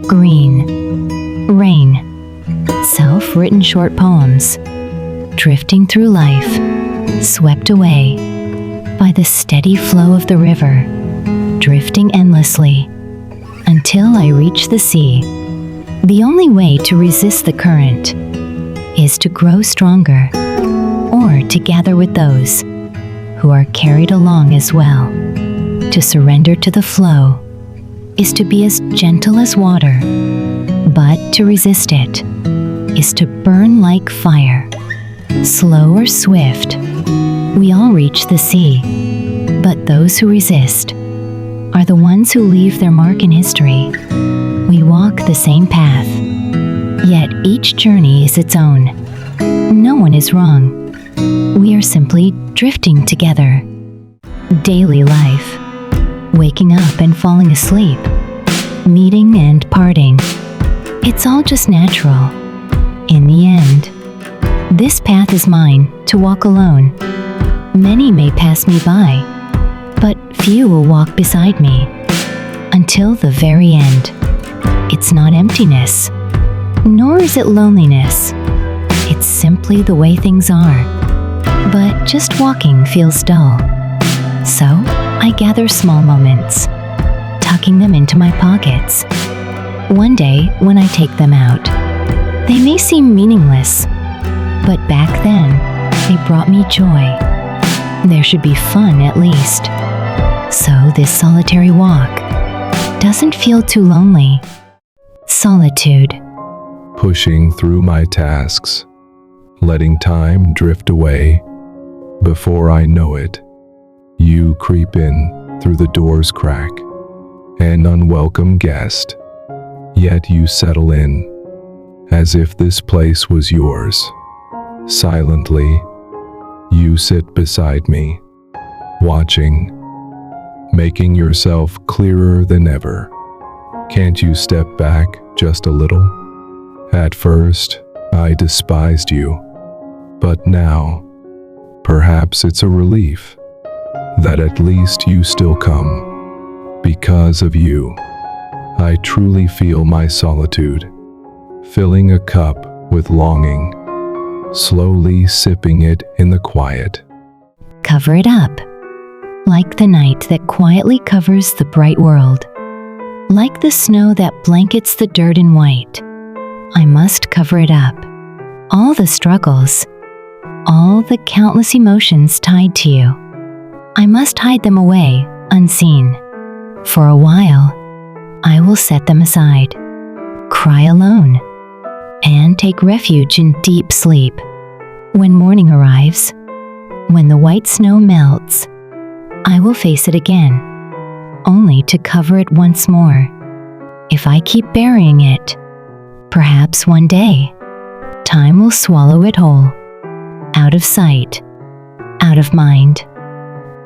green, rain, self-written short poems, drifting through life, swept away by the steady flow of the river, drifting endlessly until I reach the sea. The only way to resist the current is to grow stronger, or to gather with those who are carried along as well. To surrender to the flow is to be as gentle as water, but to resist it is to burn like fire. Slow or swift, we all reach the sea, but those who resist are the ones who leave their mark in history. We walk the same path, yet each journey is its own. No one is wrong. We are simply drifting together. Daily life, waking up and falling asleep, meeting and parting, it's all just natural. In the end, this path is mine to walk alone. Many may pass me by, but few will walk beside me until the very end. It's not emptiness, nor is it loneliness. It's simply the way things are. But just walking feels dull. So I gather small moments, tucking them into my pockets. One day, when I take them out, they may seem meaningless, but back then, they brought me joy. There should be fun at least. So this solitary walk doesn't feel too lonely. Solitude. Pushing through my tasks, letting time drift away. Before I know it, you creep in through the door's crack, an unwelcome guest. Yet you settle in, as if this place was yours. Silently, you sit beside me, watching, making yourself clearer than ever. Can't you step back just a little? At first, I despised you, but now, perhaps it's a relief that at least you still come. Because of you, I truly feel my solitude, filling a cup with longing, slowly sipping it in the quiet. Cover it up, like the night that quietly covers the bright world, like the snow that blankets the dirt in white. I must cover it up. All the struggles, all the countless emotions tied to you. I must hide them away, unseen. For a while, I will set them aside, cry alone, and take refuge in deep sleep. When morning arrives, when the white snow melts, I will face it again, only to cover it once more. If I keep burying it, perhaps one day, time will swallow it whole, out of sight, out of mind.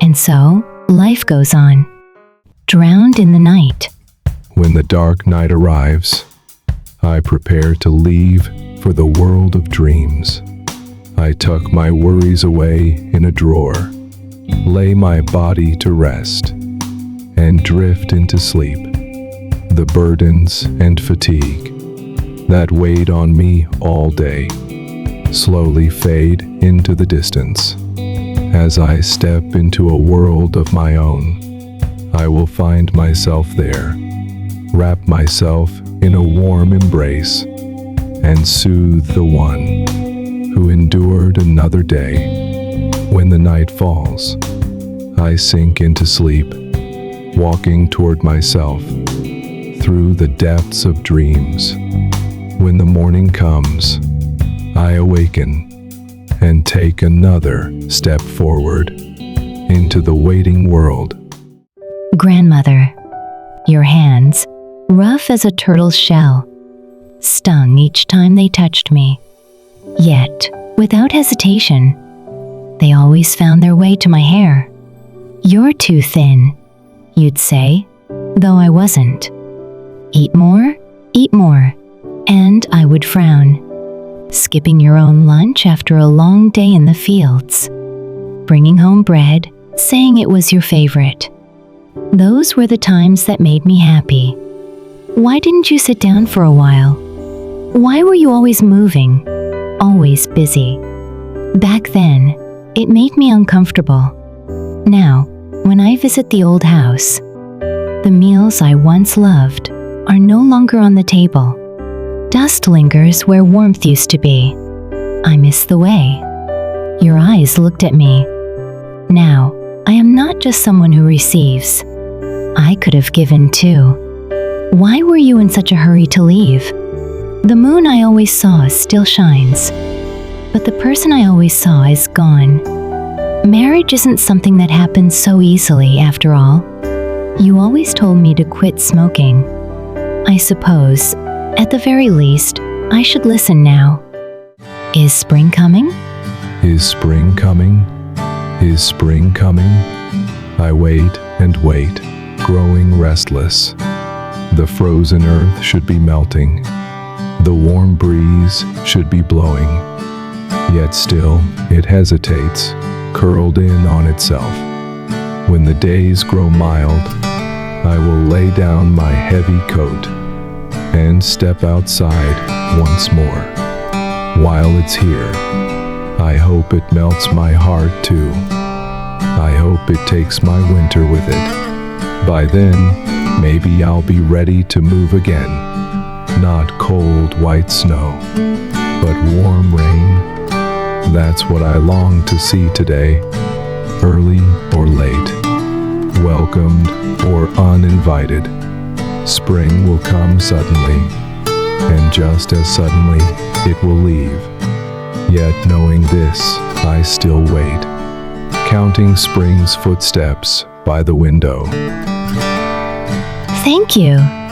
And so, life goes on, drowned in the night. When the dark night arrives, I prepare to leave for the world of dreams. I tuck my worries away in a drawer, lay my body to rest, and drift into sleep. The burdens and fatigue that weighed on me all day slowly fade into the distance. As I step into a world of my own, I will find myself there, wrap myself in a warm embrace, and soothe the one who endured another day. When the night falls, I sink into sleep, walking toward myself through the depths of dreams. When the morning comes, I awaken and take another step forward into the waiting world. Grandmother, your hands, rough as a turtle's shell, stung each time they touched me. Yet, without hesitation, they always found their way to my hair. You're too thin, you'd say, though I wasn't. Eat more, and I would frown. Skipping your own lunch after a long day in the fields. Bringing home bread, saying it was your favorite. Those were the times that made me happy. Why didn't you sit down for a while? Why were you always moving, always busy? Back then, it made me uncomfortable. Now, when I visit the old house, the meals I once loved are no longer on the table. Dust lingers where warmth used to be. I miss the way your eyes looked at me. Now, I am not just someone who receives. I could have given too. Why were you in such a hurry to leave? The moon I always saw still shines, but the person I always saw is gone. Marriage isn't something that happens so easily, after all. You always told me to quit smoking. I suppose, at the very least, I should listen now. Is spring coming? Is spring coming? Is spring coming? I wait and wait, growing restless. The frozen earth should be melting. The warm breeze should be blowing. Yet still, it hesitates, curled in on itself. When the days grow mild, I will lay down my heavy coat and step outside once more. While it's here, I hope it melts my heart too. I hope it takes my winter with it. By then, maybe I'll be ready to move again. Not cold white snow, but warm rain. That's what I long to see today, early or late, welcomed or uninvited. Spring will come suddenly, and just as suddenly it will leave. Yet knowing this, I still wait, counting spring's footsteps by the window. Thank you.